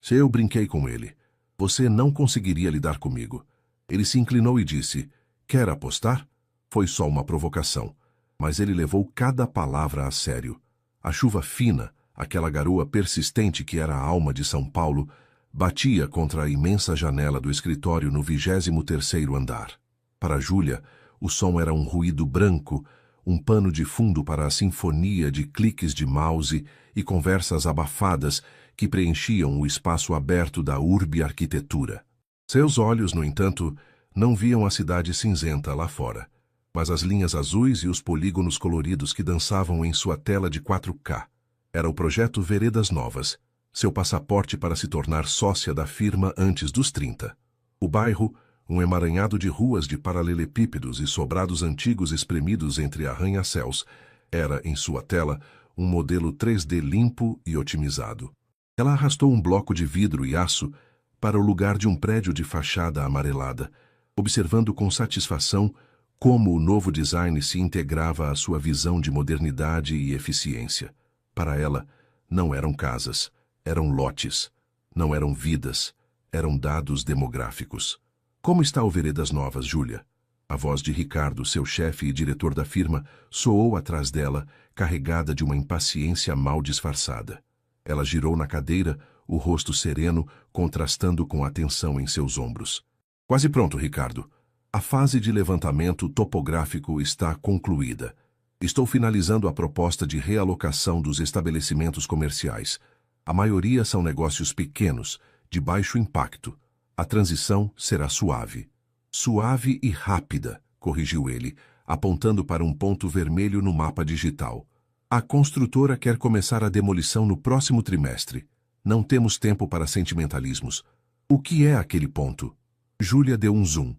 Se eu brinquei com ele, você não conseguiria lidar comigo. Ele se inclinou e disse, quer apostar? Foi só uma provocação, mas ele levou cada palavra a sério. A chuva fina, aquela garoa persistente que era a alma de São Paulo, batia contra a imensa janela do escritório no 23º andar. Para Júlia, o som era um ruído branco, um pano de fundo para a sinfonia de cliques de mouse e conversas abafadas que preenchiam o espaço aberto da urbe arquitetura. Seus olhos, no entanto, não viam a cidade cinzenta lá fora, mas as linhas azuis e os polígonos coloridos que dançavam em sua tela de 4K. Era o projeto Veredas Novas, seu passaporte para se tornar sócia da firma antes dos 30. O bairro, um emaranhado de ruas de paralelepípedos e sobrados antigos espremidos entre arranha-céus, era, em sua tela, um modelo 3D limpo e otimizado. Ela arrastou um bloco de vidro e aço para o lugar de um prédio de fachada amarelada, observando com satisfação como o novo design se integrava à sua visão de modernidade e eficiência. Para ela, não eram casas, eram lotes, não eram vidas, eram dados demográficos. Como está o Veredas Novas, Júlia? A voz de Ricardo, seu chefe e diretor da firma, soou atrás dela, carregada de uma impaciência mal disfarçada. Ela girou na cadeira, o rosto sereno, contrastando com a tensão em seus ombros. Quase pronto, Ricardo. A fase de levantamento topográfico está concluída. Estou finalizando a proposta de realocação dos estabelecimentos comerciais. A maioria são negócios pequenos, de baixo impacto. A transição será suave. Suave e rápida, corrigiu ele, apontando para um ponto vermelho no mapa digital. A construtora quer começar a demolição no próximo trimestre. Não temos tempo para sentimentalismos. O que é aquele ponto? Júlia deu um zoom.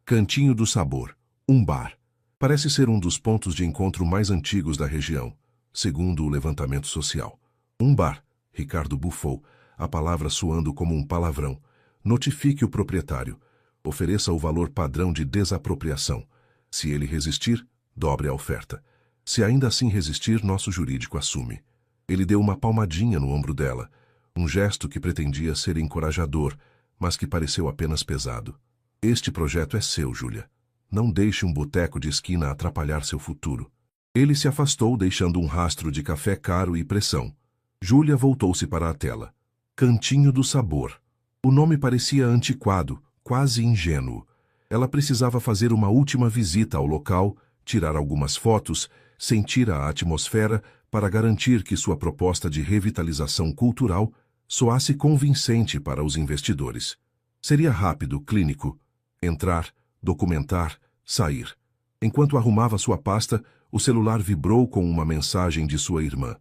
Cantinho do Sabor, um bar. Parece ser um dos pontos de encontro mais antigos da região, segundo o levantamento social. Um bar, Ricardo bufou, a palavra soando como um palavrão. Notifique o proprietário. Ofereça o valor padrão de desapropriação. Se ele resistir, dobre a oferta. Se ainda assim resistir, nosso jurídico assume. Ele deu uma palmadinha no ombro dela, um gesto que pretendia ser encorajador, mas que pareceu apenas pesado. Este projeto é seu, Júlia. Não deixe um boteco de esquina atrapalhar seu futuro. Ele se afastou, deixando um rastro de café caro e pressão. Júlia voltou-se para a tela. Cantinho do Sabor. O nome parecia antiquado, quase ingênuo. Ela precisava fazer uma última visita ao local, tirar algumas fotos, sentir a atmosfera para garantir que sua proposta de revitalização cultural soasse convincente para os investidores. Seria rápido, clínico. Entrar, documentar, sair. Enquanto arrumava sua pasta, o celular vibrou com uma mensagem de sua irmã.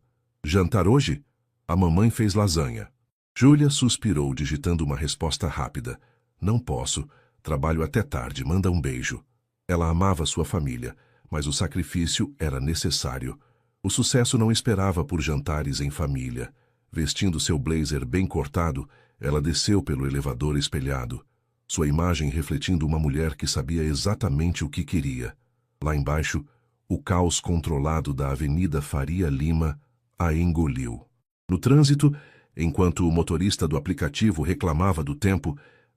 Jantar hoje? A mamãe fez lasanha. Júlia suspirou, digitando uma resposta rápida. Não posso. Trabalho até tarde. Manda um beijo. Ela amava sua família, mas o sacrifício era necessário. O sucesso não esperava por jantares em família. Vestindo seu blazer bem cortado, ela desceu pelo elevador espelhado. Sua imagem refletindo uma mulher que sabia exatamente o que queria. Lá embaixo, o caos controlado da Avenida Faria Lima a engoliu. No trânsito, enquanto o motorista do aplicativo reclamava do tempo,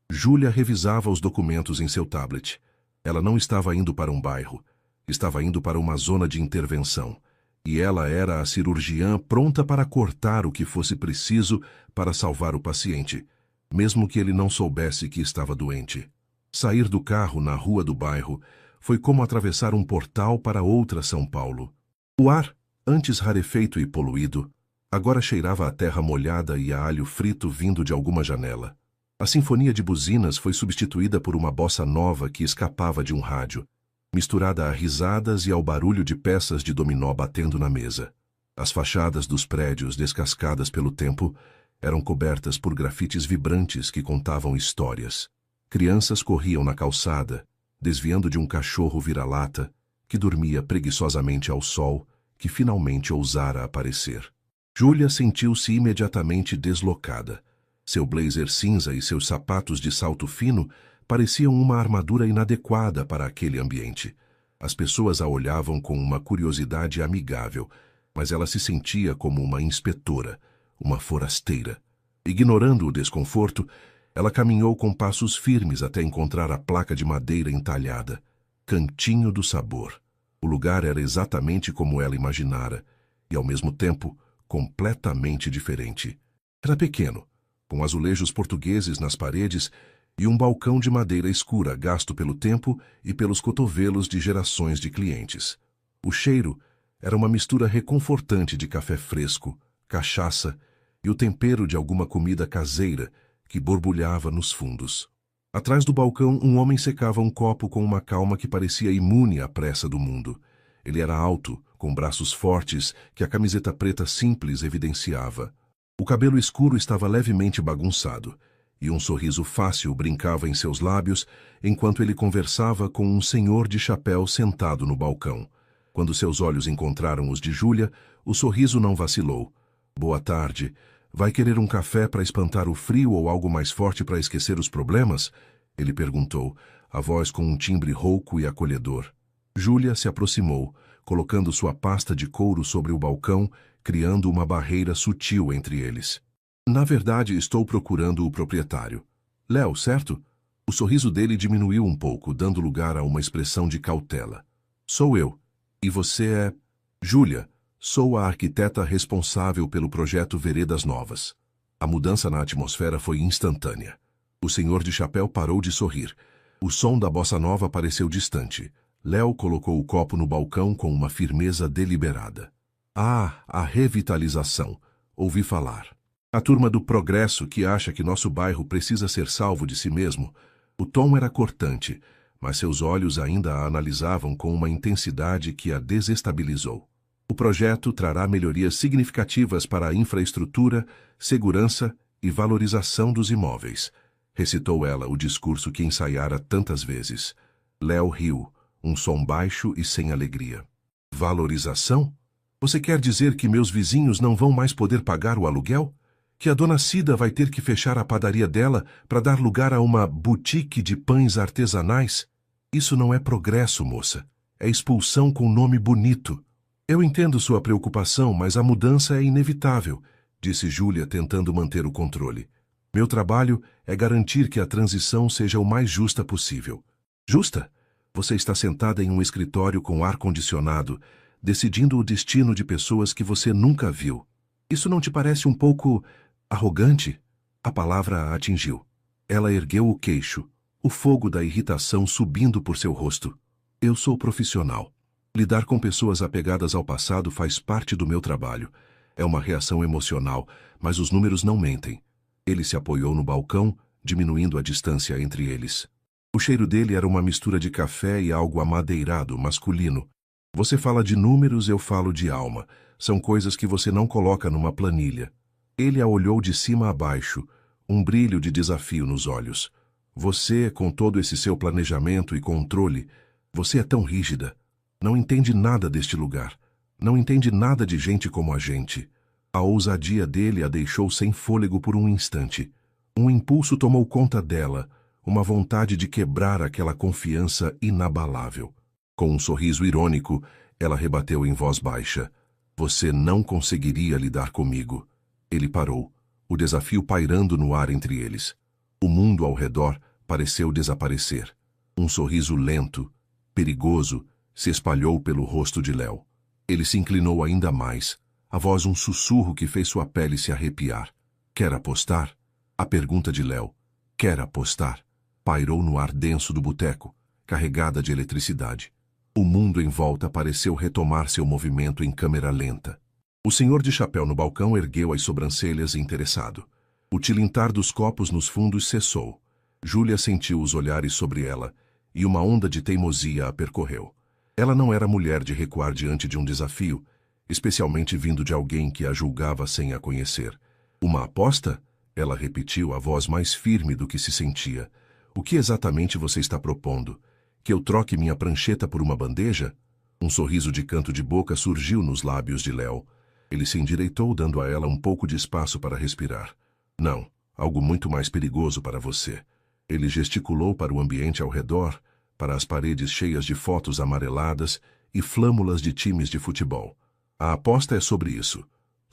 Júlia revisava os documentos em seu tablet. Ela não estava indo para um bairro, estava indo para uma zona de intervenção. E ela era a cirurgiã pronta para cortar o que fosse preciso para salvar o paciente, mesmo que ele não soubesse que estava doente. Sair do carro na rua do bairro foi como atravessar um portal para outra São Paulo. O ar, antes rarefeito e poluído, agora cheirava a terra molhada e a alho frito vindo de alguma janela. A sinfonia de buzinas foi substituída por uma bossa nova que escapava de um rádio, misturada a risadas e ao barulho de peças de dominó batendo na mesa. As fachadas dos prédios, descascadas pelo tempo, eram cobertas por grafites vibrantes que contavam histórias. Crianças corriam na calçada, desviando de um cachorro vira-lata que dormia preguiçosamente ao sol, que finalmente ousara aparecer. Júlia sentiu-se imediatamente deslocada. Seu blazer cinza e seus sapatos de salto fino pareciam uma armadura inadequada para aquele ambiente. As pessoas a olhavam com uma curiosidade amigável, mas ela se sentia como uma inspetora, uma forasteira. Ignorando o desconforto, ela caminhou com passos firmes até encontrar a placa de madeira entalhada. Cantinho do Sabor. O lugar era exatamente como ela imaginara, e ao mesmo tempo, completamente diferente. Era pequeno, com azulejos portugueses nas paredes e um balcão de madeira escura gasto pelo tempo e pelos cotovelos de gerações de clientes. O cheiro era uma mistura reconfortante de café fresco, cachaça e o tempero de alguma comida caseira que borbulhava nos fundos. Atrás do balcão, um homem secava um copo com uma calma que parecia imune à pressa do mundo. Ele era alto, com braços fortes que a camiseta preta simples evidenciava. O cabelo escuro estava levemente bagunçado, e um sorriso fácil brincava em seus lábios enquanto ele conversava com um senhor de chapéu sentado no balcão. Quando seus olhos encontraram os de Júlia, o sorriso não vacilou. Boa tarde. Vai querer um café para espantar o frio ou algo mais forte para esquecer os problemas? Ele perguntou, a voz com um timbre rouco e acolhedor. Júlia se aproximou, colocando sua pasta de couro sobre o balcão, criando uma barreira sutil entre eles. Na verdade, estou procurando o proprietário. Léo, certo? O sorriso dele diminuiu um pouco, dando lugar a uma expressão de cautela. Sou eu. E você é... Júlia. Sou a arquiteta responsável pelo projeto Veredas Novas. A mudança na atmosfera foi instantânea. O senhor de chapéu parou de sorrir. O som da bossa nova pareceu distante. Léo colocou o copo no balcão com uma firmeza deliberada. Ah, a revitalização. Ouvi falar. A turma do progresso que acha que nosso bairro precisa ser salvo de si mesmo. O tom era cortante, mas seus olhos ainda a analisavam com uma intensidade que a desestabilizou. O projeto trará melhorias significativas para a infraestrutura, segurança e valorização dos imóveis. Recitou ela o discurso que ensaiara tantas vezes. Léo riu, um som baixo e sem alegria. Valorização? Você quer dizer que meus vizinhos não vão mais poder pagar o aluguel? Que a dona Cida vai ter que fechar a padaria dela para dar lugar a uma boutique de pães artesanais? Isso não é progresso, moça. É expulsão com nome bonito. Eu entendo sua preocupação, mas a mudança é inevitável, disse Júlia, tentando manter o controle. Meu trabalho é garantir que a transição seja o mais justa possível. Justa? Você está sentada em um escritório com ar-condicionado, decidindo o destino de pessoas que você nunca viu. Isso não te parece um pouco arrogante? A palavra a atingiu. Ela ergueu o queixo, o fogo da irritação subindo por seu rosto. Eu sou profissional. Lidar com pessoas apegadas ao passado faz parte do meu trabalho. É uma reação emocional, mas os números não mentem. Ele se apoiou no balcão, diminuindo a distância entre eles. O cheiro dele era uma mistura de café e algo amadeirado, masculino. Você fala de números, eu falo de alma. São coisas que você não coloca numa planilha. Ele a olhou de cima a baixo, um brilho de desafio nos olhos. Você, com todo esse seu planejamento e controle, você é tão rígida. Não entende nada deste lugar. Não entende nada de gente como a gente. A ousadia dele a deixou sem fôlego por um instante. Um impulso tomou conta dela, uma vontade de quebrar aquela confiança inabalável. Com um sorriso irônico, ela rebateu em voz baixa. Você não conseguiria lidar comigo. Ele parou, o desafio pairando no ar entre eles. O mundo ao redor pareceu desaparecer. Um sorriso lento, perigoso, se espalhou pelo rosto de Léo. Ele se inclinou ainda mais, a voz um sussurro que fez sua pele se arrepiar. Quer apostar? A pergunta de Léo. Quer apostar? Pairou no ar denso do boteco, carregada de eletricidade. O mundo em volta pareceu retomar seu movimento em câmera lenta. O senhor de chapéu no balcão ergueu as sobrancelhas interessado. O tilintar dos copos nos fundos cessou. Júlia sentiu os olhares sobre ela, e uma onda de teimosia a percorreu. Ela não era mulher de recuar diante de um desafio, especialmente vindo de alguém que a julgava sem a conhecer. Uma aposta? Ela repetiu, a voz mais firme do que se sentia. O que exatamente você está propondo? Que eu troque minha prancheta por uma bandeja? Um sorriso de canto de boca surgiu nos lábios de Léo. Ele se endireitou, dando a ela um pouco de espaço para respirar. Não, algo muito mais perigoso para você. Ele gesticulou para o ambiente ao redor, para as paredes cheias de fotos amareladas e flâmulas de times de futebol. A aposta é sobre isso.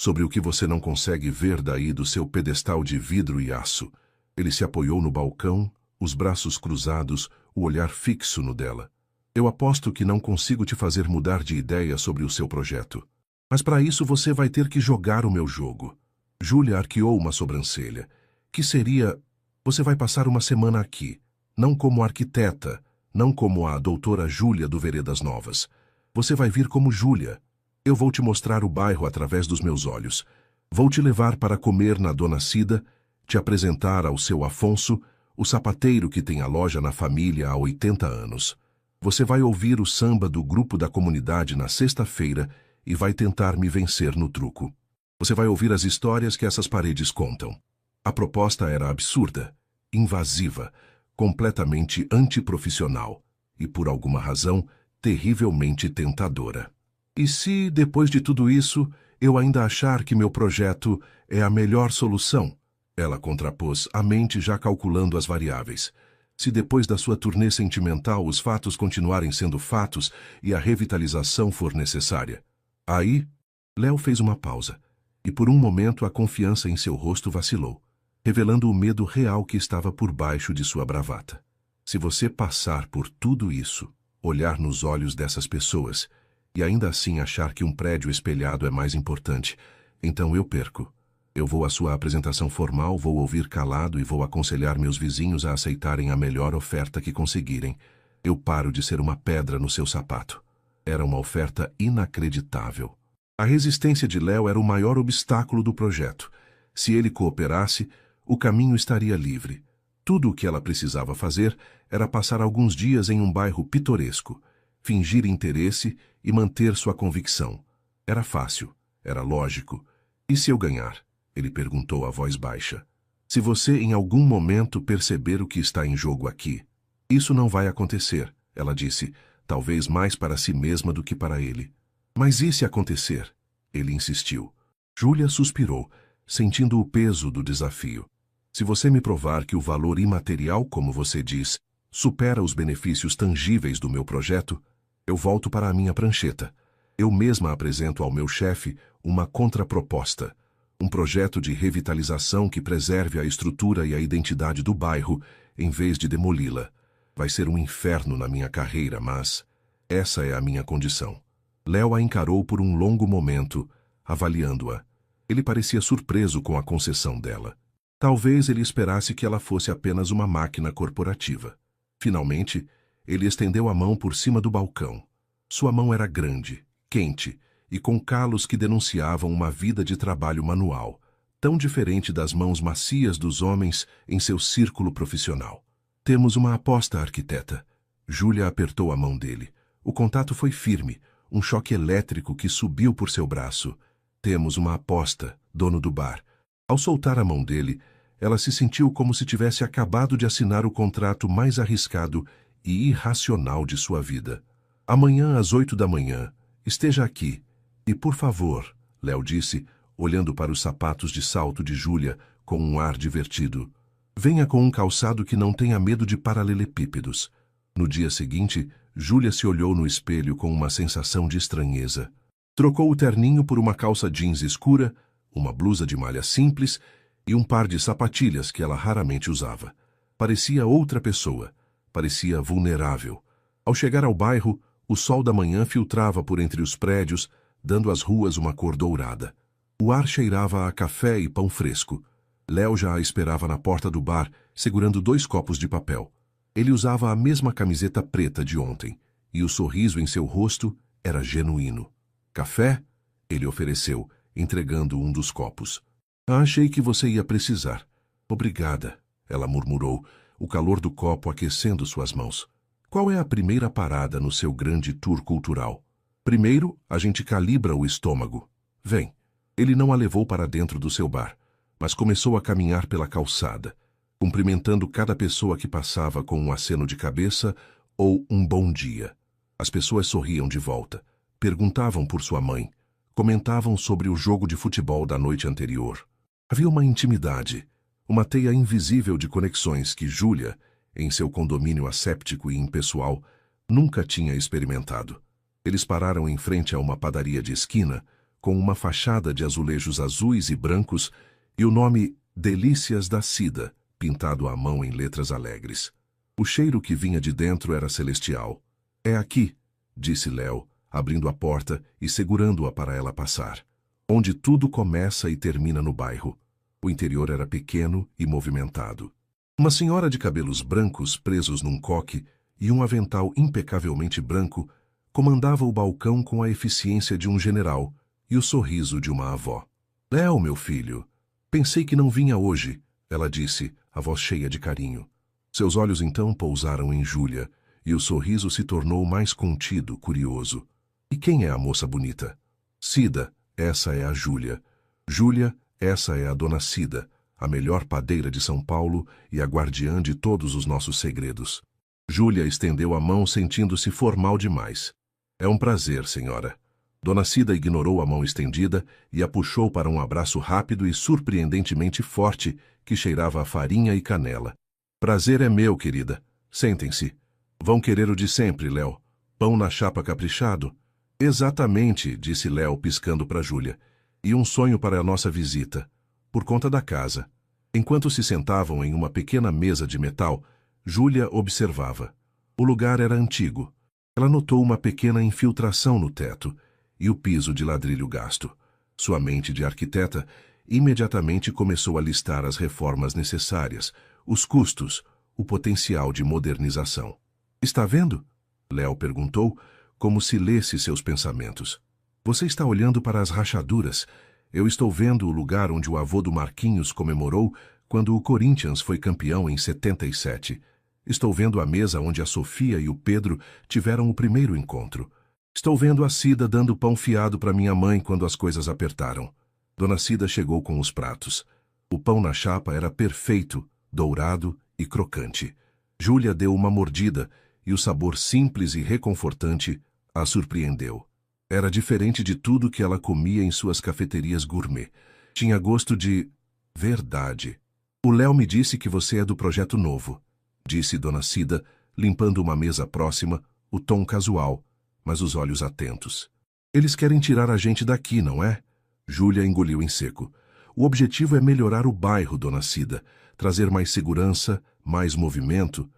Sobre o que você não consegue ver daí do seu pedestal de vidro e aço. Ele se apoiou no balcão, os braços cruzados, o olhar fixo no dela. Eu aposto que não consigo te fazer mudar de ideia sobre o seu projeto. Mas para isso você vai ter que jogar o meu jogo. Júlia arqueou uma sobrancelha. Que seria... Você vai passar uma semana aqui. Não como arquiteta, não como a doutora Júlia do Veredas Novas. Você vai vir como Júlia. Eu vou te mostrar o bairro através dos meus olhos. Vou te levar para comer na Dona Cida, te apresentar ao seu Afonso, o sapateiro que tem a loja na família há 80 anos. Você vai ouvir o samba do grupo da comunidade na sexta-feira e vai tentar me vencer no truco. Você vai ouvir as histórias que essas paredes contam. A proposta era absurda, invasiva, completamente antiprofissional e, por alguma razão, terrivelmente tentadora. E se, depois de tudo isso, eu ainda achar que meu projeto é a melhor solução? Ela contrapôs, a mente já calculando as variáveis. Se depois da sua turnê sentimental os fatos continuarem sendo fatos e a revitalização for necessária. Aí, Léo fez uma pausa, e por um momento a confiança em seu rosto vacilou, revelando o medo real que estava por baixo de sua bravata. Se você passar por tudo isso, olhar nos olhos dessas pessoas, e ainda assim achar que um prédio espelhado é mais importante, então eu perco. Eu vou à sua apresentação formal, vou ouvir calado e vou aconselhar meus vizinhos a aceitarem a melhor oferta que conseguirem. Eu paro de ser uma pedra no seu sapato. Era uma oferta inacreditável. A resistência de Léo era o maior obstáculo do projeto. Se ele cooperasse, o caminho estaria livre. Tudo o que ela precisava fazer era passar alguns dias em um bairro pitoresco, fingir interesse e manter sua convicção. Era fácil, era lógico. E se eu ganhar? Ele perguntou a voz baixa. Se você em algum momento perceber o que está em jogo aqui. Isso não vai acontecer, ela disse, talvez mais para si mesma do que para ele. Mas e se acontecer? Ele insistiu. Júlia suspirou, sentindo o peso do desafio. Se você me provar que o valor imaterial, como você diz, supera os benefícios tangíveis do meu projeto, eu volto para a minha prancheta. Eu mesma apresento ao meu chefe uma contraproposta. Um projeto de revitalização que preserve a estrutura e a identidade do bairro, em vez de demoli-la. Vai ser um inferno na minha carreira, mas essa é a minha condição. Léo a encarou por um longo momento, avaliando-a. Ele parecia surpreso com a concessão dela. Talvez ele esperasse que ela fosse apenas uma máquina corporativa. Finalmente, ele estendeu a mão por cima do balcão. Sua mão era grande, quente, e com calos que denunciavam uma vida de trabalho manual, tão diferente das mãos macias dos homens em seu círculo profissional. Temos uma aposta, arquiteta. Júlia apertou a mão dele. O contato foi firme, um choque elétrico que subiu por seu braço. Temos uma aposta, dono do bar. Ao soltar a mão dele, ela se sentiu como se tivesse acabado de assinar o contrato mais arriscado e irracional de sua vida. Amanhã às 8 da manhã, esteja aqui. E por favor, Léo disse, olhando para os sapatos de salto de Júlia com um ar divertido, venha com um calçado que não tenha medo de paralelepípedos. No dia seguinte, Júlia se olhou no espelho com uma sensação de estranheza. Trocou o terninho por uma calça jeans escura, uma blusa de malha simples e um par de sapatilhas que ela raramente usava. Parecia outra pessoa, parecia vulnerável. Ao chegar ao bairro, o sol da manhã filtrava por entre os prédios, dando às ruas uma cor dourada. O ar cheirava a café e pão fresco. Léo já a esperava na porta do bar, segurando 2 copos de papel. Ele usava a mesma camiseta preta de ontem, e o sorriso em seu rosto era genuíno. Café? Ele ofereceu, entregando um dos copos. Achei que você ia precisar. Obrigada, ela murmurou, o calor do copo aquecendo suas mãos. Qual é a primeira parada no seu grande tour cultural? Primeiro, a gente calibra o estômago. Vem. Ele não a levou para dentro do seu bar, mas começou a caminhar pela calçada, cumprimentando cada pessoa que passava com um aceno de cabeça ou um bom dia. As pessoas sorriam de volta, perguntavam por sua mãe, comentavam sobre o jogo de futebol da noite anterior. Havia uma intimidade, uma teia invisível de conexões que Júlia, em seu condomínio asséptico e impessoal, nunca tinha experimentado. Eles pararam em frente a uma padaria de esquina, com uma fachada de azulejos azuis e brancos e o nome Delícias da Cida, pintado à mão em letras alegres. O cheiro que vinha de dentro era celestial. É aqui, disse Léo, abrindo a porta e segurando-a para ela passar. Onde tudo começa e termina no bairro. O interior era pequeno e movimentado. Uma senhora de cabelos brancos presos num coque e um avental impecavelmente branco comandava o balcão com a eficiência de um general e o sorriso de uma avó. Léo, meu filho, pensei que não vinha hoje, ela disse, a voz cheia de carinho. Seus olhos então pousaram em Júlia, e o sorriso se tornou mais contido, curioso. E quem é a moça bonita? Cida, essa é a Júlia. Júlia, essa é a dona Cida, a melhor padeira de São Paulo e a guardiã de todos os nossos segredos. Júlia estendeu a mão sentindo-se formal demais. É um prazer, senhora. Dona Cida ignorou a mão estendida e a puxou para um abraço rápido e surpreendentemente forte que cheirava a farinha e canela. Prazer é meu, querida. Sentem-se. Vão querer o de sempre, Léo. Pão na chapa caprichado? Exatamente, disse Léo piscando para Júlia. E um sonho para a nossa visita. Por conta da casa. Enquanto se sentavam em uma pequena mesa de metal, Júlia observava. O lugar era antigo. Ela notou uma pequena infiltração no teto e o piso de ladrilho gasto. Sua mente de arquiteta imediatamente começou a listar as reformas necessárias, os custos, o potencial de modernização. Está vendo? Léo perguntou, como se lesse seus pensamentos. Você está olhando para as rachaduras. Eu estou vendo o lugar onde o avô do Marquinhos comemorou quando o Corinthians foi campeão em 77. Estou vendo a mesa onde a Sofia e o Pedro tiveram o primeiro encontro. Estou vendo a Cida dando pão fiado para minha mãe quando as coisas apertaram. Dona Cida chegou com os pratos. O pão na chapa era perfeito, dourado e crocante. Júlia deu uma mordida e o sabor simples e reconfortante a surpreendeu. Era diferente de tudo que ela comia em suas cafeterias gourmet. Tinha gosto de... verdade. O Léo me disse que você é do projeto novo, disse Dona Cida, limpando uma mesa próxima, o tom casual, mas os olhos atentos. Eles querem tirar a gente daqui, não é? Júlia engoliu em seco. O objetivo é melhorar o bairro, Dona Cida, trazer mais segurança, mais movimento.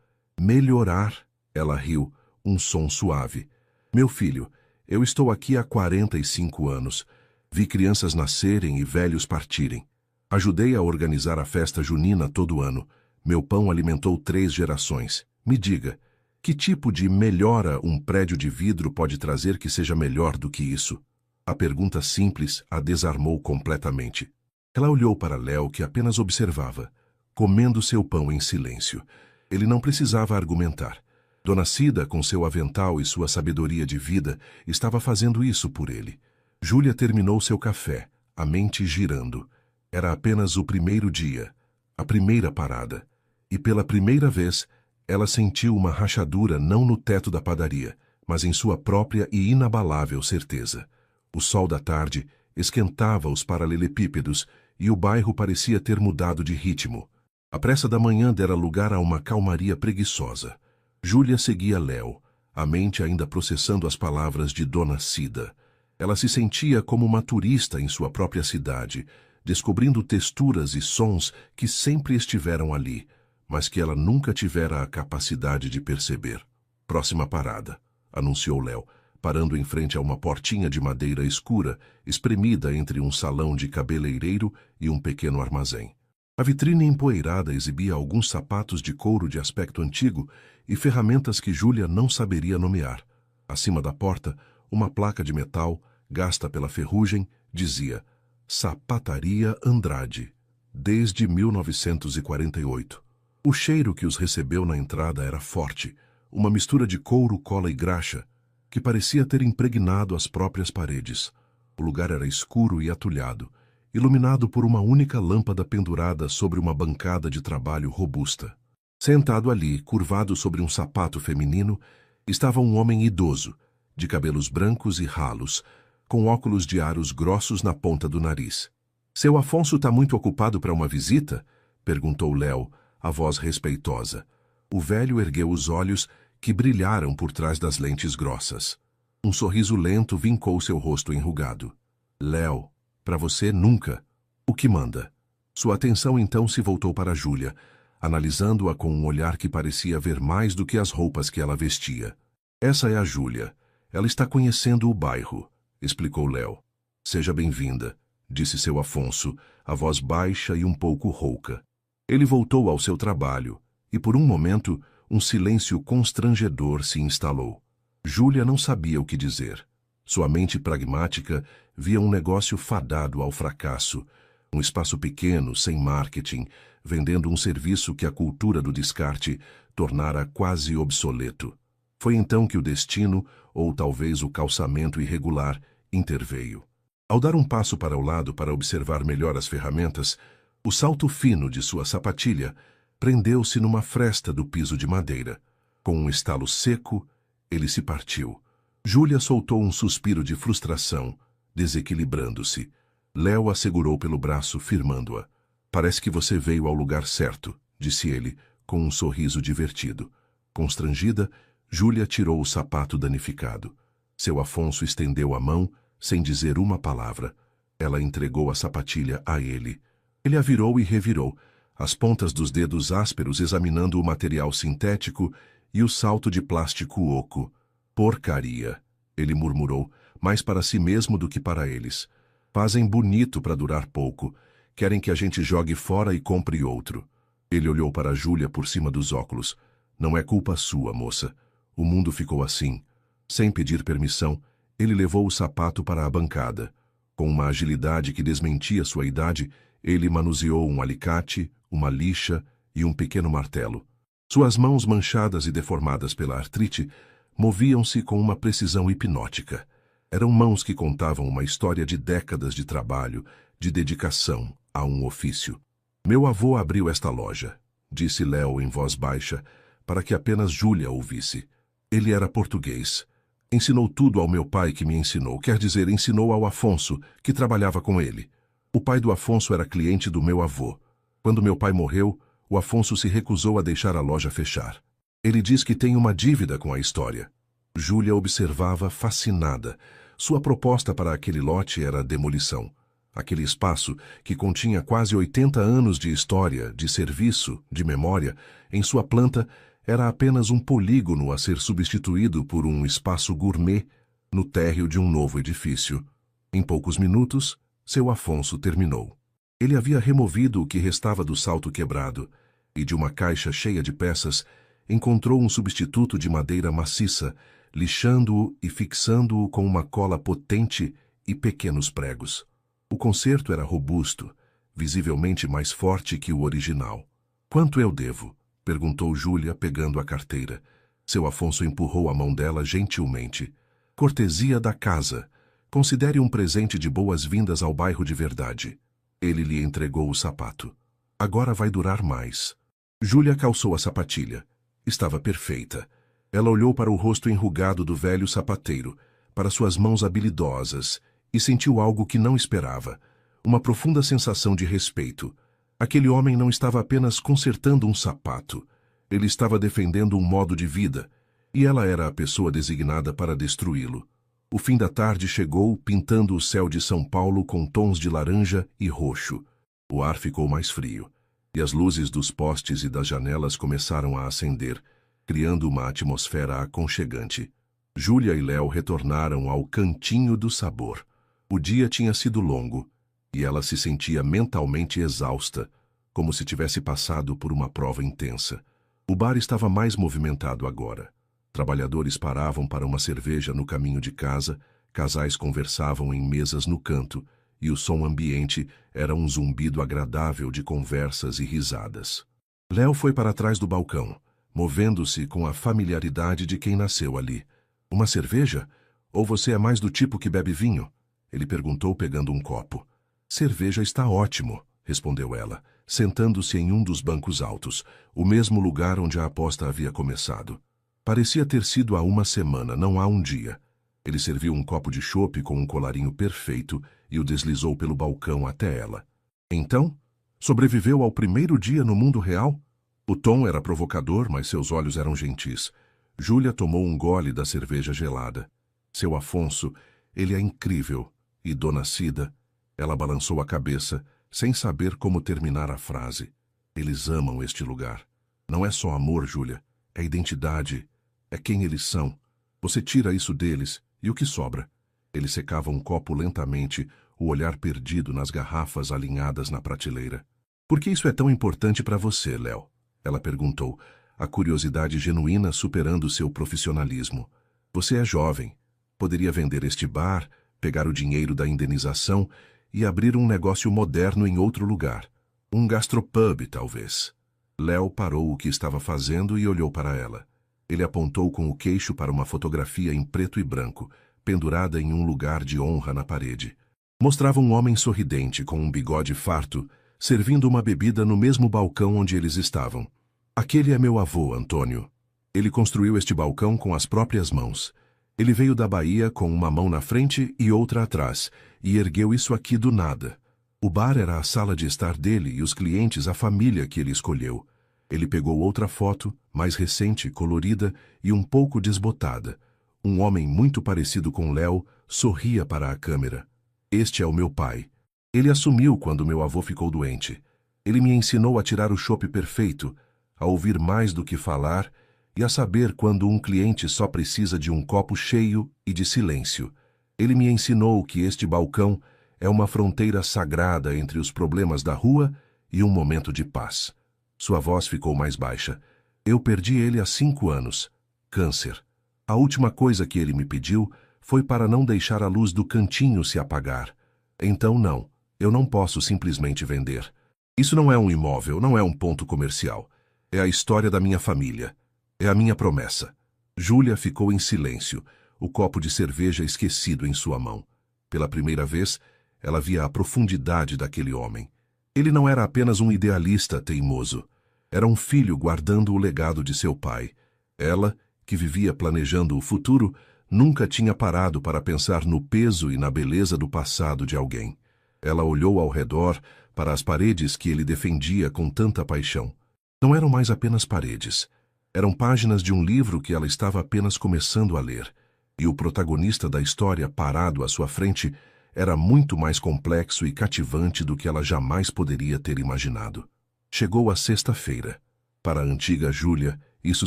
Melhorar, ela riu, um som suave. Meu filho, eu estou aqui há 45 anos. Vi crianças nascerem e velhos partirem. Ajudei a organizar a festa junina todo ano. Meu pão alimentou 3 gerações. Me diga, que tipo de melhora um prédio de vidro pode trazer que seja melhor do que isso? A pergunta simples a desarmou completamente. Ela olhou para Léo, que apenas observava, comendo seu pão em silêncio. Ele não precisava argumentar. Dona Cida, com seu avental e sua sabedoria de vida, estava fazendo isso por ele. Júlia terminou seu café, a mente girando. Era apenas o primeiro dia, a primeira parada. E pela primeira vez, ela sentiu uma rachadura não no teto da padaria, mas em sua própria e inabalável certeza. O sol da tarde esquentava os paralelepípedos e o bairro parecia ter mudado de ritmo. A pressa da manhã dera lugar a uma calmaria preguiçosa. Júlia seguia Léo, a mente ainda processando as palavras de Dona Cida. Ela se sentia como uma turista em sua própria cidade, descobrindo texturas e sons que sempre estiveram ali, mas que ela nunca tivera a capacidade de perceber. Próxima parada, anunciou Léo, parando em frente a uma portinha de madeira escura, espremida entre um salão de cabeleireiro e um pequeno armazém. A vitrine empoeirada exibia alguns sapatos de couro de aspecto antigo e ferramentas que Júlia não saberia nomear. Acima da porta, uma placa de metal, gasta pela ferrugem, dizia Sapataria Andrade, desde 1948. O cheiro que os recebeu na entrada era forte, uma mistura de couro, cola e graxa, que parecia ter impregnado as próprias paredes. O lugar era escuro e atulhado, iluminado por uma única lâmpada pendurada sobre uma bancada de trabalho robusta. Sentado ali, curvado sobre um sapato feminino, estava um homem idoso, de cabelos brancos e ralos, com óculos de aros grossos na ponta do nariz. Seu Afonso está muito ocupado para uma visita? Perguntou Léo, a voz respeitosa. O velho ergueu os olhos, que brilharam por trás das lentes grossas. Um sorriso lento vincou seu rosto enrugado. Léo, para você nunca. O que manda? Sua atenção então se voltou para Júlia, analisando-a com um olhar que parecia ver mais do que as roupas que ela vestia. Essa é a Júlia. Ela está conhecendo o bairro, explicou Léo. Seja bem-vinda, disse seu Afonso, a voz baixa e um pouco rouca. Ele voltou ao seu trabalho, e por um momento, um silêncio constrangedor se instalou. Júlia não sabia o que dizer. Sua mente pragmática via um negócio fadado ao fracasso, um espaço pequeno, sem marketing, vendendo um serviço que a cultura do descarte tornara quase obsoleto. Foi então que o destino, ou talvez o calçamento irregular, interveio. Ao dar um passo para o lado para observar melhor as ferramentas, o salto fino de sua sapatilha prendeu-se numa fresta do piso de madeira. Com um estalo seco, ele se partiu. Júlia soltou um suspiro de frustração, desequilibrando-se. Léo a segurou pelo braço, firmando-a. Parece que você veio ao lugar certo, disse ele, com um sorriso divertido. Constrangida, Júlia tirou o sapato danificado. Seu Afonso estendeu a mão, sem dizer uma palavra. Ela entregou a sapatilha a ele. Ele a virou e revirou, as pontas dos dedos ásperos examinando o material sintético e o salto de plástico oco. Porcaria, ele murmurou, mais para si mesmo do que para eles. Fazem bonito para durar pouco. Querem que a gente jogue fora e compre outro. Ele olhou para Júlia por cima dos óculos. Não é culpa sua, moça. O mundo ficou assim. Sem pedir permissão, ele levou o sapato para a bancada. Com uma agilidade que desmentia sua idade, ele manuseou um alicate, uma lixa e um pequeno martelo. Suas mãos manchadas e deformadas pela artrite moviam-se com uma precisão hipnótica. Eram mãos que contavam uma história de décadas de trabalho, de dedicação a um ofício. Meu avô abriu esta loja, disse Léo em voz baixa, para que apenas Júlia ouvisse. Ele era português. Ensinou tudo ao meu pai que me ensinou, quer dizer, ensinou ao Afonso, que trabalhava com ele. O pai do Afonso era cliente do meu avô. Quando meu pai morreu, o Afonso se recusou a deixar a loja fechar. Ele diz que tem uma dívida com a história. Júlia observava fascinada. Sua proposta para aquele lote era a demolição. Aquele espaço, que continha quase 80 anos de história, de serviço, de memória, em sua planta, era apenas um polígono a ser substituído por um espaço gourmet no térreo de um novo edifício. Em poucos minutos, seu Afonso terminou. Ele havia removido o que restava do salto quebrado e, de uma caixa cheia de peças, encontrou um substituto de madeira maciça, lixando-o e fixando-o com uma cola potente e pequenos pregos. O conserto era robusto, visivelmente mais forte que o original. "Quanto eu devo?" perguntou Júlia, pegando a carteira. Seu Afonso empurrou a mão dela gentilmente. "Cortesia da casa. Considere um presente de boas-vindas ao bairro de verdade." Ele lhe entregou o sapato. "Agora vai durar mais." Júlia calçou a sapatilha. Estava perfeita. Ela olhou para o rosto enrugado do velho sapateiro, para suas mãos habilidosas, e sentiu algo que não esperava. Uma profunda sensação de respeito. Aquele homem não estava apenas consertando um sapato. Ele estava defendendo um modo de vida, e ela era a pessoa designada para destruí-lo. O fim da tarde chegou, pintando o céu de São Paulo com tons de laranja e roxo. O ar ficou mais frio, e as luzes dos postes e das janelas começaram a acender, criando uma atmosfera aconchegante. Júlia e Léo retornaram ao cantinho do sabor. O dia tinha sido longo, e ela se sentia mentalmente exausta, como se tivesse passado por uma prova intensa. O bar estava mais movimentado agora. Trabalhadores paravam para uma cerveja no caminho de casa, casais conversavam em mesas no canto, e o som ambiente era um zumbido agradável de conversas e risadas. Léo foi para trás do balcão, movendo-se com a familiaridade de quem nasceu ali. "Uma cerveja? Ou você é mais do tipo que bebe vinho?" Ele perguntou, pegando um copo. "Cerveja está ótimo", respondeu ela, sentando-se em um dos bancos altos, o mesmo lugar onde a aposta havia começado. Parecia ter sido há uma semana, não há um dia. Ele serviu um copo de chope com um colarinho perfeito e o deslizou pelo balcão até ela. "Então, sobreviveu ao primeiro dia no mundo real?" O tom era provocador, mas seus olhos eram gentis. Júlia tomou um gole da cerveja gelada. "Seu Afonso, ele é incrível. E Dona Cida? Ela balançou a cabeça, sem saber como terminar a frase. Eles amam este lugar. Não é só amor, Júlia. É identidade. É quem eles são. Você tira isso deles, e o que sobra? Ele secava um copo lentamente, o olhar perdido nas garrafas alinhadas na prateleira. Por que isso é tão importante para você, Léo? Ela perguntou, a curiosidade genuína superando seu profissionalismo. Você é jovem. Poderia vender este bar, pegar o dinheiro da indenização e abrir um negócio moderno em outro lugar. Um gastropub, talvez. Léo parou o que estava fazendo e olhou para ela. Ele apontou com o queixo para uma fotografia em preto e branco, pendurada em um lugar de honra na parede. Mostrava um homem sorridente com um bigode farto, servindo uma bebida no mesmo balcão onde eles estavam. Aquele é meu avô, Antônio. Ele construiu este balcão com as próprias mãos. Ele veio da Bahia com uma mão na frente e outra atrás, e ergueu isso aqui do nada. O bar era a sala de estar dele e os clientes a família que ele escolheu. Ele pegou outra foto, mais recente, colorida e um pouco desbotada. Um homem muito parecido com Léo sorria para a câmera. Este é o meu pai. Ele assumiu quando meu avô ficou doente. Ele me ensinou a tirar o chopp perfeito, a ouvir mais do que falar e a saber quando um cliente só precisa de um copo cheio e de silêncio. Ele me ensinou que este balcão é uma fronteira sagrada entre os problemas da rua e um momento de paz. Sua voz ficou mais baixa. Eu perdi ele há 5 anos. Câncer. A última coisa que ele me pediu foi para não deixar a luz do cantinho se apagar. Então não, eu não posso simplesmente vender. Isso não é um imóvel, não é um ponto comercial. É a história da minha família. É a minha promessa. Júlia ficou em silêncio, o copo de cerveja esquecido em sua mão. Pela primeira vez, ela via a profundidade daquele homem. Ele não era apenas um idealista teimoso. Era um filho guardando o legado de seu pai. Ela, que vivia planejando o futuro, nunca tinha parado para pensar no peso e na beleza do passado de alguém. Ela olhou ao redor para as paredes que ele defendia com tanta paixão. Não eram mais apenas paredes. Eram páginas de um livro que ela estava apenas começando a ler. E o protagonista da história parado à sua frente era muito mais complexo e cativante do que ela jamais poderia ter imaginado. Chegou a sexta-feira. Para a antiga Júlia, isso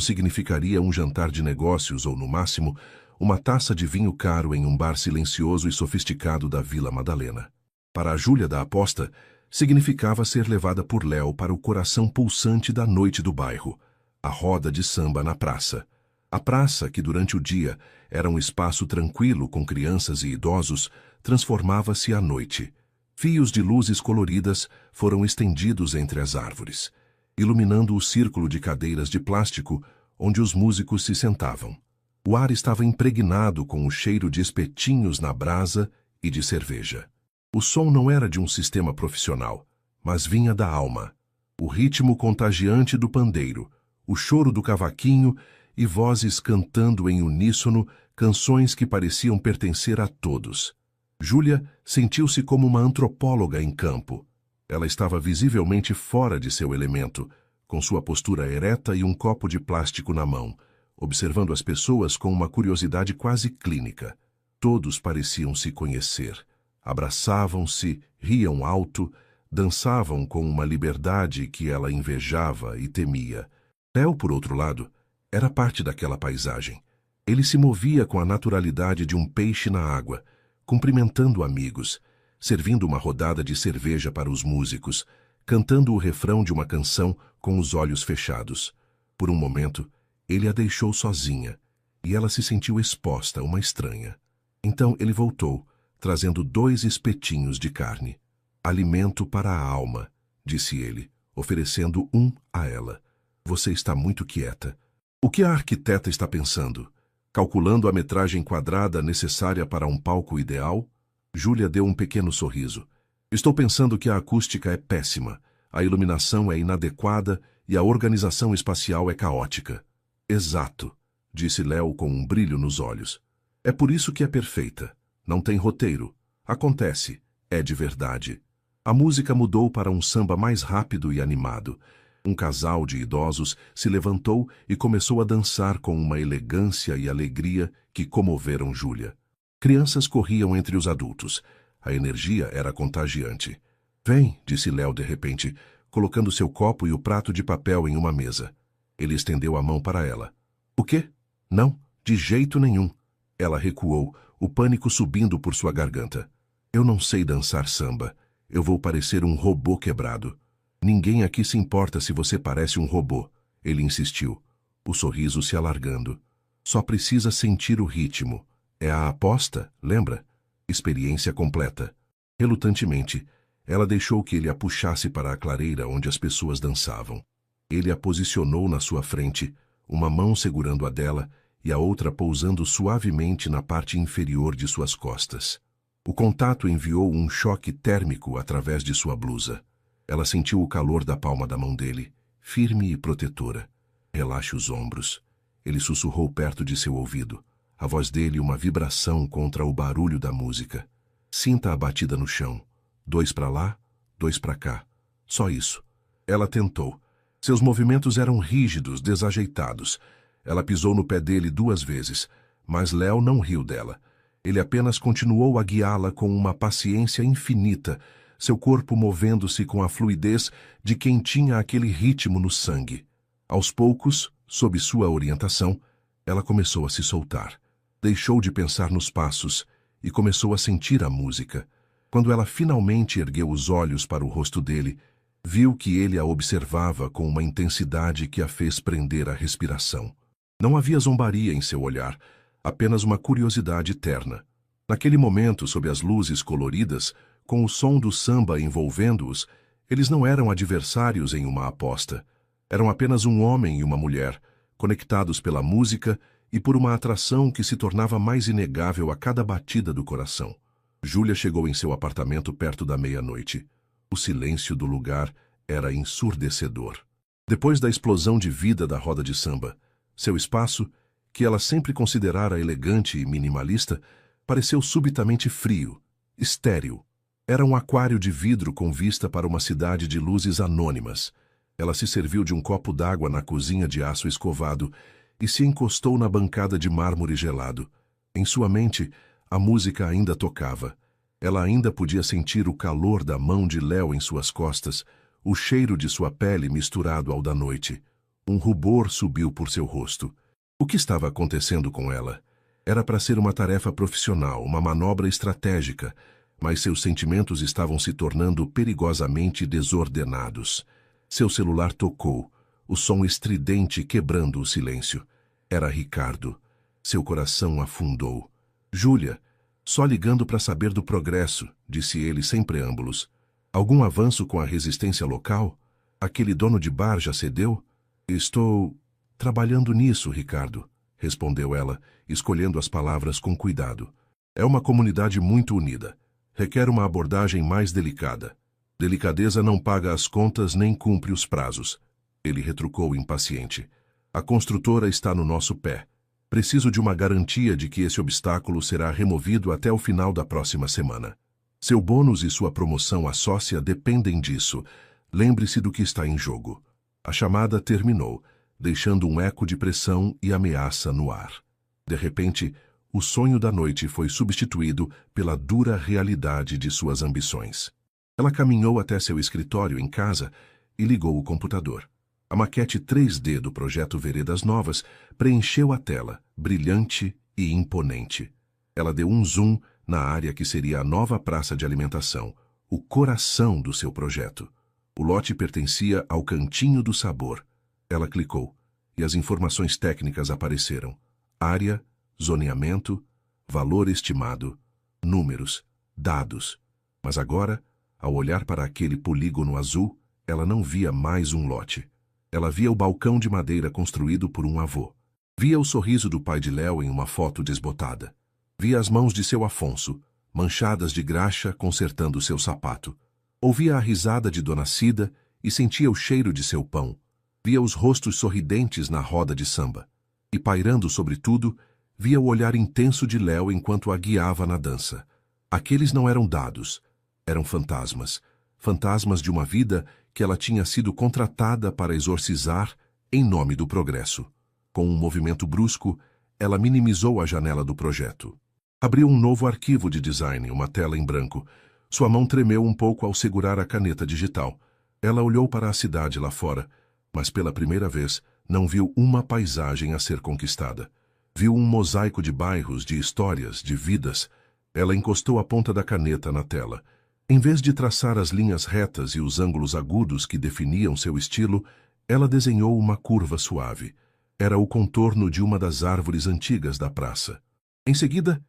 significaria um jantar de negócios ou, no máximo, uma taça de vinho caro em um bar silencioso e sofisticado da Vila Madalena. Para a Júlia da aposta, significava ser levada por Léo para o coração pulsante da noite do bairro, a roda de samba na praça. A praça, que durante o dia era um espaço tranquilo com crianças e idosos, transformava-se à noite. Fios de luzes coloridas foram estendidos entre as árvores, iluminando o círculo de cadeiras de plástico onde os músicos se sentavam. O ar estava impregnado com o cheiro de espetinhos na brasa e de cerveja. O som não era de um sistema profissional, mas vinha da alma. O ritmo contagiante do pandeiro, o choro do cavaquinho e vozes cantando em uníssono canções que pareciam pertencer a todos. Júlia sentiu-se como uma antropóloga em campo. Ela estava visivelmente fora de seu elemento, com sua postura ereta e um copo de plástico na mão, observando as pessoas com uma curiosidade quase clínica. Todos pareciam se conhecer. Abraçavam-se, riam alto, dançavam com uma liberdade que ela invejava e temia. Léo, por outro lado, era parte daquela paisagem. Ele se movia com a naturalidade de um peixe na água, cumprimentando amigos, servindo uma rodada de cerveja para os músicos, cantando o refrão de uma canção com os olhos fechados. Por um momento, ele a deixou sozinha, e ela se sentiu exposta, uma estranha. Então ele voltou, trazendo 2 espetinhos de carne. Alimento para a alma, disse ele, oferecendo um a ela. Você está muito quieta. O que a arquiteta está pensando? Calculando a metragem quadrada necessária para um palco ideal? Júlia deu um pequeno sorriso. Estou pensando que a acústica é péssima, a iluminação é inadequada e a organização espacial é caótica. Exato, disse Léo com um brilho nos olhos. É por isso que é perfeita. Não tem roteiro. Acontece. É de verdade. A música mudou para um samba mais rápido e animado. Um casal de idosos se levantou e começou a dançar com uma elegância e alegria que comoveram Júlia. Crianças corriam entre os adultos. A energia era contagiante. Vem, disse Léo de repente, colocando seu copo e o prato de papel em uma mesa. Ele estendeu a mão para ela. O quê? Não, de jeito nenhum. Ela recuou, o pânico subindo por sua garganta. Eu não sei dançar samba. Eu vou parecer um robô quebrado. Ninguém aqui se importa se você parece um robô. Ele insistiu, o sorriso se alargando. Só precisa sentir o ritmo. É a aposta, lembra? Experiência completa. Relutantemente, ela deixou que ele a puxasse para a clareira onde as pessoas dançavam. Ele a posicionou na sua frente, uma mão segurando a dela e a outra pousando suavemente na parte inferior de suas costas. O contato enviou um choque térmico através de sua blusa. Ela sentiu o calor da palma da mão dele, firme e protetora. Relaxe os ombros. Ele sussurrou perto de seu ouvido. A voz dele uma vibração contra o barulho da música. Sinta a batida no chão. 2 para lá, 2 para cá. Só isso. Ela tentou. Seus movimentos eram rígidos, desajeitados. Ela pisou no pé dele 2 vezes, mas Léo não riu dela. Ele apenas continuou a guiá-la com uma paciência infinita, seu corpo movendo-se com a fluidez de quem tinha aquele ritmo no sangue. Aos poucos, sob sua orientação, ela começou a se soltar. Deixou de pensar nos passos e começou a sentir a música. Quando ela finalmente ergueu os olhos para o rosto dele, viu que ele a observava com uma intensidade que a fez prender a respiração. Não havia zombaria em seu olhar, apenas uma curiosidade terna. Naquele momento, sob as luzes coloridas, com o som do samba envolvendo-os, eles não eram adversários em uma aposta. Eram apenas um homem e uma mulher, conectados pela música e por uma atração que se tornava mais inegável a cada batida do coração. Júlia chegou em seu apartamento perto da meia-noite. O silêncio do lugar era ensurdecedor. Depois da explosão de vida da roda de samba, seu espaço, que ela sempre considerara elegante e minimalista, pareceu subitamente frio, estéril. Era um aquário de vidro com vista para uma cidade de luzes anônimas. Ela se serviu de um copo d'água na cozinha de aço escovado e se encostou na bancada de mármore gelado. Em sua mente, a música ainda tocava. Ela ainda podia sentir o calor da mão de Léo em suas costas, o cheiro de sua pele misturado ao da noite. Um rubor subiu por seu rosto. O que estava acontecendo com ela? Era para ser uma tarefa profissional, uma manobra estratégica, mas seus sentimentos estavam se tornando perigosamente desordenados. Seu celular tocou, o som estridente quebrando o silêncio. Era Ricardo. Seu coração afundou. Júlia, só ligando para saber do progresso, disse ele sem preâmbulos. Algum avanço com a resistência local? Aquele dono de bar já cedeu? Estou trabalhando nisso, Ricardo, respondeu ela, escolhendo as palavras com cuidado. É uma comunidade muito unida. Requer uma abordagem mais delicada. Delicadeza não paga as contas nem cumpre os prazos. Ele retrucou impaciente. A construtora está no nosso pé. Preciso de uma garantia de que esse obstáculo será removido até o final da próxima semana. Seu bônus e sua promoção à sócia dependem disso. Lembre-se do que está em jogo. A chamada terminou, deixando um eco de pressão e ameaça no ar. De repente, o sonho da noite foi substituído pela dura realidade de suas ambições. Ela caminhou até seu escritório em casa e ligou o computador. A maquete 3D do projeto Veredas Novas preencheu a tela, brilhante e imponente. Ela deu um zoom na área que seria a nova praça de alimentação, o coração do seu projeto. O lote pertencia ao Cantinho do Sabor. Ela clicou e as informações técnicas apareceram. Área, zoneamento, valor estimado, números, dados. Mas agora, ao olhar para aquele polígono azul, ela não via mais um lote. Ela via o balcão de madeira construído por um avô. Via o sorriso do pai de Léo em uma foto desbotada. Via as mãos de seu Afonso, manchadas de graxa, consertando seu sapato. Ouvia a risada de Dona Cida e sentia o cheiro de seu pão. Via os rostos sorridentes na roda de samba. E pairando sobre tudo, via o olhar intenso de Léo enquanto a guiava na dança. Aqueles não eram dados, eram fantasmas. Fantasmas de uma vida que ela tinha sido contratada para exorcizar em nome do progresso. Com um movimento brusco, ela minimizou a janela do projeto. Abriu um novo arquivo de design, uma tela em branco. Sua mão tremeu um pouco ao segurar a caneta digital. Ela olhou para a cidade lá fora, mas pela primeira vez não viu uma paisagem a ser conquistada. Viu um mosaico de bairros, de histórias, de vidas. Ela encostou a ponta da caneta na tela. Em vez de traçar as linhas retas e os ângulos agudos que definiam seu estilo, ela desenhou uma curva suave. Era o contorno de uma das árvores antigas da praça. Em seguida,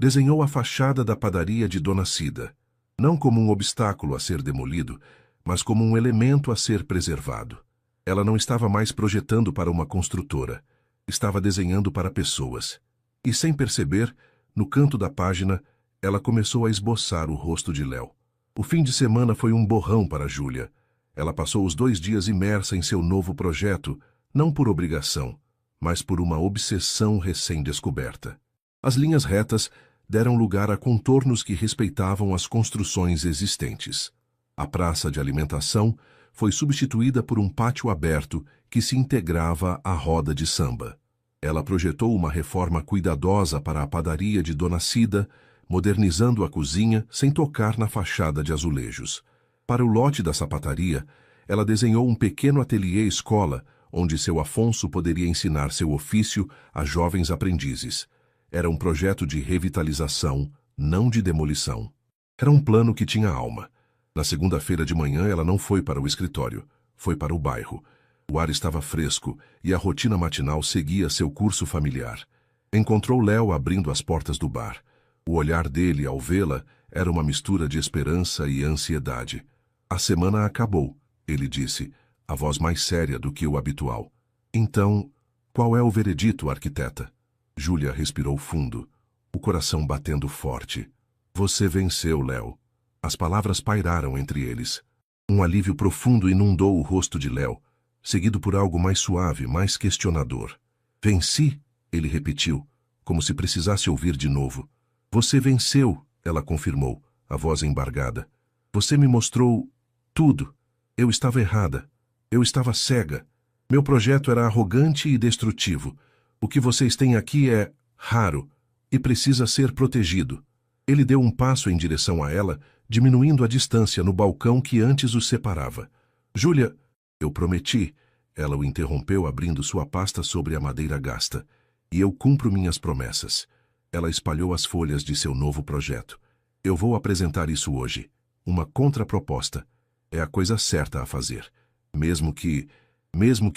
desenhou a fachada da padaria de Dona Cida, não como um obstáculo a ser demolido, mas como um elemento a ser preservado. Ela não estava mais projetando para uma construtora, estava desenhando para pessoas. E sem perceber, no canto da página, ela começou a esboçar o rosto de Léo. O fim de semana foi um borrão para Júlia. Ela passou os 2 dias imersa em seu novo projeto, não por obrigação, mas por uma obsessão recém-descoberta. As linhas retas deram lugar a contornos que respeitavam as construções existentes. A praça de alimentação foi substituída por um pátio aberto que se integrava à roda de samba. Ela projetou uma reforma cuidadosa para a padaria de Dona Cida, modernizando a cozinha sem tocar na fachada de azulejos. Para o lote da sapataria, ela desenhou um pequeno ateliê-escola onde seu Afonso poderia ensinar seu ofício a jovens aprendizes. Era um projeto de revitalização, não de demolição. Era um plano que tinha alma. Na segunda-feira de manhã ela não foi para o escritório, foi para o bairro. O ar estava fresco e a rotina matinal seguia seu curso familiar. Encontrou Léo abrindo as portas do bar. O olhar dele, ao vê-la, era uma mistura de esperança e ansiedade. A semana acabou, ele disse, a voz mais séria do que o habitual. Então, qual é o veredito, arquiteta? Júlia respirou fundo, o coração batendo forte. Você venceu, Léo. As palavras pairaram entre eles. Um alívio profundo inundou o rosto de Léo, seguido por algo mais suave, mais questionador. Venci, ele repetiu, como se precisasse ouvir de novo. Você venceu, ela confirmou, a voz embargada. Você me mostrou tudo. Eu estava errada. Eu estava cega. Meu projeto era arrogante e destrutivo. O que vocês têm aqui é raro e precisa ser protegido. Ele deu um passo em direção a ela, diminuindo a distância no balcão que antes os separava. Júlia, eu prometi. Ela o interrompeu abrindo sua pasta sobre a madeira gasta. E eu cumpro minhas promessas. Ela espalhou as folhas de seu novo projeto. Eu vou apresentar isso hoje. Uma contraproposta. É a coisa certa a fazer. Mesmo que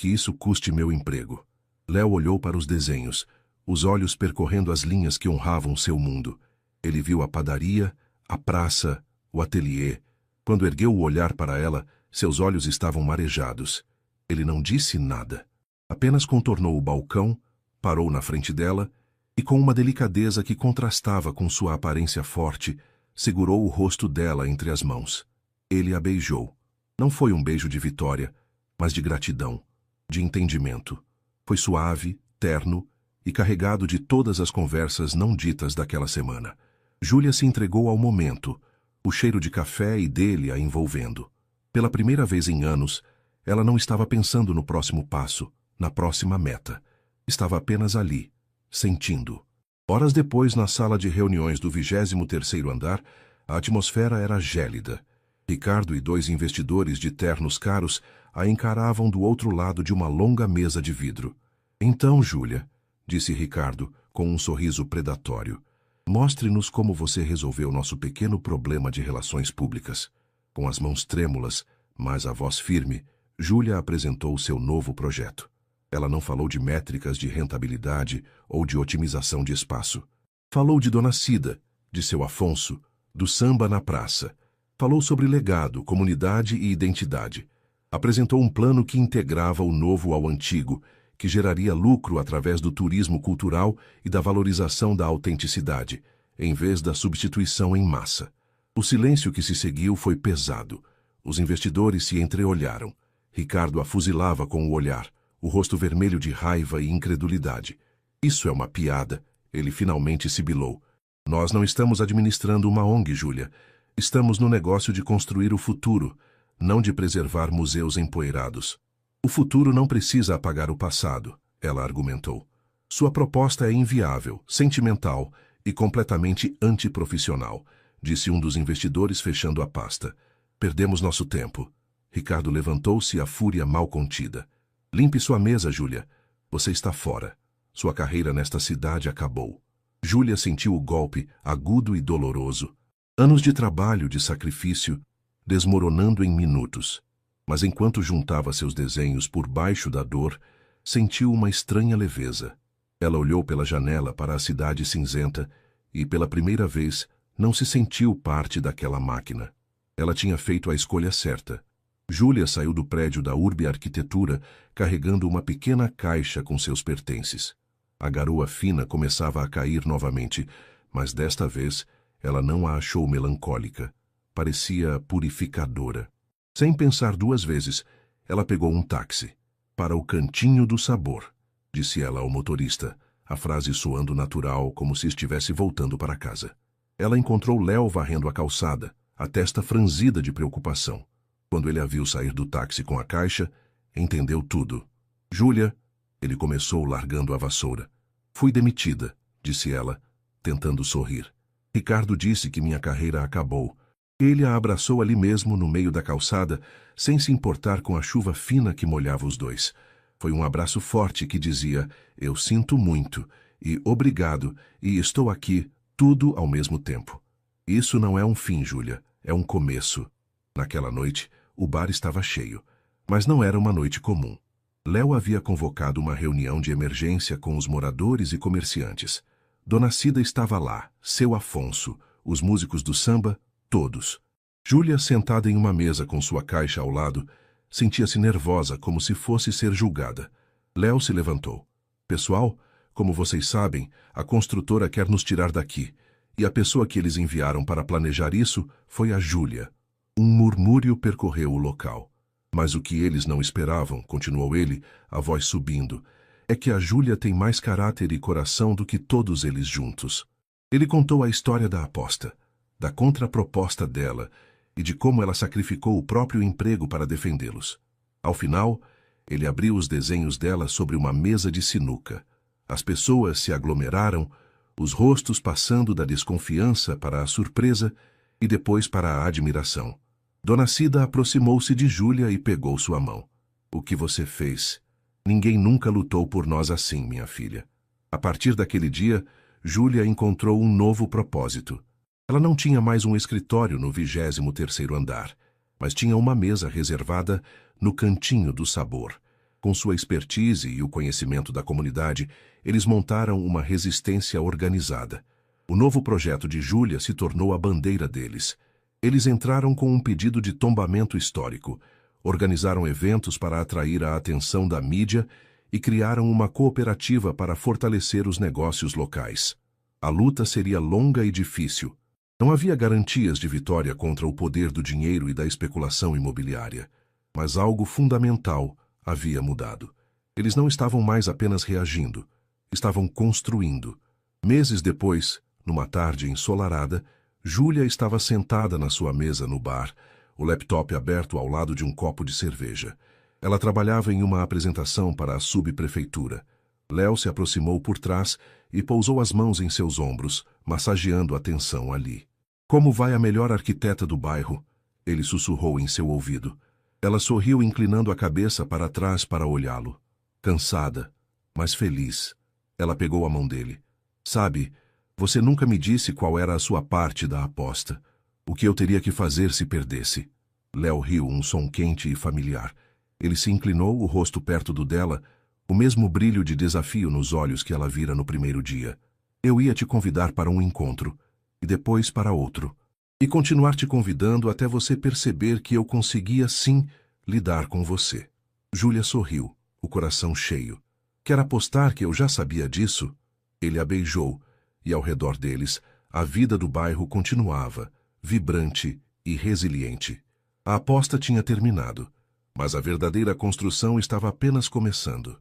isso custe meu emprego. Léo olhou para os desenhos, os olhos percorrendo as linhas que honravam seu mundo. Ele viu a padaria, a praça, o ateliê. Quando ergueu o olhar para ela, seus olhos estavam marejados. Ele não disse nada. Apenas contornou o balcão, parou na frente dela e, com uma delicadeza que contrastava com sua aparência forte, segurou o rosto dela entre as mãos. Ele a beijou. Não foi um beijo de vitória, mas de gratidão, de entendimento. Foi suave, terno e carregado de todas as conversas não ditas daquela semana. Júlia se entregou ao momento, o cheiro de café e dele a envolvendo. Pela primeira vez em anos, ela não estava pensando no próximo passo, na próxima meta. Estava apenas ali, sentindo. Horas depois, na sala de reuniões do 23º andar, a atmosfera era gélida. Ricardo e 2 investidores de ternos caros a encaravam do outro lado de uma longa mesa de vidro. Então, Júlia, disse Ricardo, com um sorriso predatório, mostre-nos como você resolveu nosso pequeno problema de relações públicas. Com as mãos trêmulas, mas a voz firme, Júlia apresentou seu novo projeto. Ela não falou de métricas de rentabilidade ou de otimização de espaço. Falou de Dona Cida, de seu Afonso, do samba na praça. Falou sobre legado, comunidade e identidade. Apresentou um plano que integrava o novo ao antigo, que geraria lucro através do turismo cultural e da valorização da autenticidade, em vez da substituição em massa. O silêncio que se seguiu foi pesado. Os investidores se entreolharam. Ricardo a fuzilava com o olhar, o rosto vermelho de raiva e incredulidade. Isso é uma piada, ele finalmente sibilou. Nós não estamos administrando uma ONG, Júlia. Estamos no negócio de construir o futuro, não de preservar museus empoeirados. O futuro não precisa apagar o passado, ela argumentou. Sua proposta é inviável, sentimental e completamente antiprofissional, disse um dos investidores fechando a pasta. Perdemos nosso tempo. Ricardo levantou-se, a fúria mal contida. Limpe sua mesa, Júlia. Você está fora. Sua carreira nesta cidade acabou. Júlia sentiu o golpe, agudo e doloroso. Anos de trabalho, de sacrifício, desmoronando em minutos. Mas enquanto juntava seus desenhos por baixo da dor, sentiu uma estranha leveza. Ela olhou pela janela para a cidade cinzenta e, pela primeira vez, não se sentiu parte daquela máquina. Ela tinha feito a escolha certa. Júlia saiu do prédio da Urbe Arquitetura carregando uma pequena caixa com seus pertences. A garoa fina começava a cair novamente, mas desta vez ela não a achou melancólica. Parecia purificadora. Sem pensar duas vezes, ela pegou um táxi. Para o Cantinho do Sabor, disse ela ao motorista, a frase soando natural, como se estivesse voltando para casa. Ela encontrou Léo varrendo a calçada, a testa franzida de preocupação. Quando ele a viu sair do táxi com a caixa, entendeu tudo. Júlia, ele começou largando a vassoura. Fui demitida, disse ela, tentando sorrir. Ricardo disse que minha carreira acabou. Ele a abraçou ali mesmo, no meio da calçada, sem se importar com a chuva fina que molhava os dois. Foi um abraço forte que dizia, eu sinto muito, e obrigado, e estou aqui, tudo ao mesmo tempo. Isso não é um fim, Júlia, é um começo. Naquela noite, o bar estava cheio, mas não era uma noite comum. Léo havia convocado uma reunião de emergência com os moradores e comerciantes. Dona Cida estava lá, seu Afonso, os músicos do samba, todos. Júlia, sentada em uma mesa com sua caixa ao lado, sentia-se nervosa como se fosse ser julgada. Léo se levantou. Pessoal, como vocês sabem, a construtora quer nos tirar daqui, e a pessoa que eles enviaram para planejar isso foi a Júlia. Um murmúrio percorreu o local. Mas o que eles não esperavam, continuou ele, a voz subindo, é que a Júlia tem mais caráter e coração do que todos eles juntos. Ele contou a história da aposta, da contraproposta dela e de como ela sacrificou o próprio emprego para defendê-los. Ao final, ele abriu os desenhos dela sobre uma mesa de sinuca. As pessoas se aglomeraram, os rostos passando da desconfiança para a surpresa e depois para a admiração. Dona Cida aproximou-se de Júlia e pegou sua mão. O que você fez? Ninguém nunca lutou por nós assim, minha filha. A partir daquele dia, Júlia encontrou um novo propósito. Ela não tinha mais um escritório no 23º andar, mas tinha uma mesa reservada no Cantinho do Sabor. Com sua expertise e o conhecimento da comunidade, eles montaram uma resistência organizada. O novo projeto de Júlia se tornou a bandeira deles. Eles entraram com um pedido de tombamento histórico, organizaram eventos para atrair a atenção da mídia e criaram uma cooperativa para fortalecer os negócios locais. A luta seria longa e difícil. Não havia garantias de vitória contra o poder do dinheiro e da especulação imobiliária. Mas algo fundamental havia mudado. Eles não estavam mais apenas reagindo, estavam construindo. Meses depois, numa tarde ensolarada, Júlia estava sentada na sua mesa no bar, o laptop aberto ao lado de um copo de cerveja. Ela trabalhava em uma apresentação para a subprefeitura. Léo se aproximou por trás e pousou as mãos em seus ombros, massageando a tensão ali. Como vai a melhor arquiteta do bairro? Ele sussurrou em seu ouvido. Ela sorriu inclinando a cabeça para trás para olhá-lo. Cansada, mas feliz. Ela pegou a mão dele. Sabe, você nunca me disse qual era a sua parte da aposta. O que eu teria que fazer se perdesse? Léo riu, um som quente e familiar. Ele se inclinou, o rosto perto do dela, o mesmo brilho de desafio nos olhos que ela vira no primeiro dia. Eu ia te convidar para um encontro, e depois para outro, e continuar te convidando até você perceber que eu conseguia, sim, lidar com você. Júlia sorriu, o coração cheio. Quer apostar que eu já sabia disso? Ele a beijou, e ao redor deles, a vida do bairro continuava, vibrante e resiliente. A aposta tinha terminado, mas a verdadeira construção estava apenas começando.